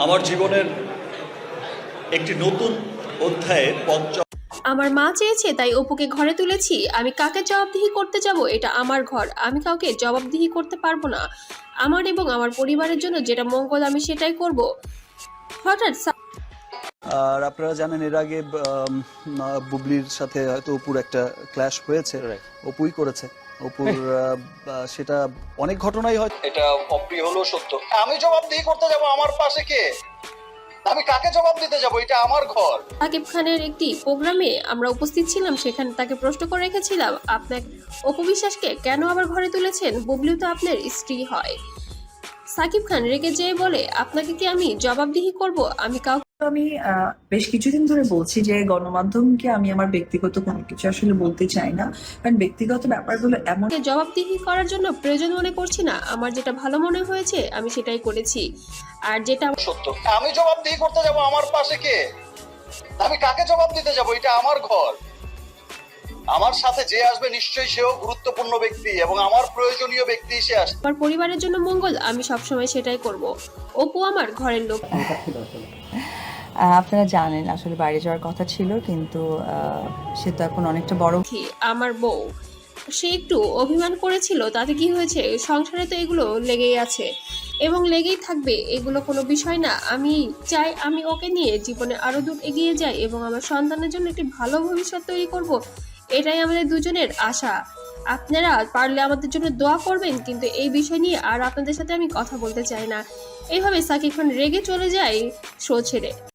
আমার জীবনের একটি নতুন অধ্যায়ের পঞ্চম। আমার মা চেয়েছে তাই অপুকে ঘরে তুলেছি। আমি কাকে জবাবদিহি করতে যাব? এটা আমার ঘর, আমি কাউকে জবাবদিহি করতে পারবো না। আমার এবং আমার পরিবারের জন্য যেটা মঙ্গল আমি সেটাই করব। হঠাৎ আর আপনারা জানেন এর আগে বুবলির সাথে হয়তো অপুর একটা ক্ল্যাশ হয়েছে, অপুই করেছে। অপুর সেটা অনেক ঘটনাই হয়, এটা অপ্রিয় হলেও সত্য। আমি জবাবদিহি করতে যাব, আমার পাশে কে? আমি কাকে জবাব দিতে যাব? এটা আমার ঘর। সাকিব খানের একটি প্রোগ্রামে আমরা উপস্থিত ছিলাম, সেখানে তাকে প্রশ্ন করে রেখেছিলাম, আপনার অপু বিশ্বাসকে কেন আবার ঘরে তুলেছেন? বুবলিও তো আপনার স্ত্রী হয়। সাকিব খান রেগে যেয়ে বলে, আপনাকে কি আমি জবাবদিহি করব? আমি কাউকে আমি বেশ কিছুদিন ধরে বলছি যে গণমাধ্যমকে আমি আমার ব্যক্তিগত কোনো কিছু আসলে বলতে চাই না, কারণ ব্যক্তিগত ব্যাপারগুলো এমন জবাবদিহি করার জন্য প্রয়োজন মনে করছি না। আমার যেটা ভালো মনে হয়েছে আমি সেটাই করেছি। আর যেটা সত্য। আমি জবাবদিহি করতে যাব, আমার পাশে কে? আমি কাকে জবাব দিতে যাব? এটা আমার ঘর। আমার সাথে যে আসবে নিশ্চয়ই সেও গুরুত্বপূর্ণ ব্যক্তি এবং আমার প্রয়োজনীয় ব্যক্তি সে আসবে। আমার পরিবারের জন্য মঙ্গল আমি সবসময় সেটাই করব। অপু আমার ঘরের লোক। আপনারা জানেন আসলে বাইরে যাওয়ার কথা ছিল, কিন্তু সে তো এখন অনেকটা বড়। আমার বউ সে একটু অভিমান করেছিল, তাতে কি হয়েছে? সংসারে তো এগুলো লেগেই আছে এবং লেগেই থাকবে, এগুলো কোনো বিষয় না। আমি চাই আমি ওকে নিয়ে জীবনে আরো দূর এগিয়ে যাই এবং আমার সন্তানের জন্য একটি ভালো ভবিষ্যৎ তৈরি করব। এটাই আমাদের দুজনের আশা। আপনারা পারলে আমাদের জন্য দোয়া করবেন, কিন্তু এই বিষয় নিয়ে আর আপনাদের সাথে আমি কথা বলতে চাই না। এইভাবে সাকিব খান রেগে চলে যায় শো ছেড়ে।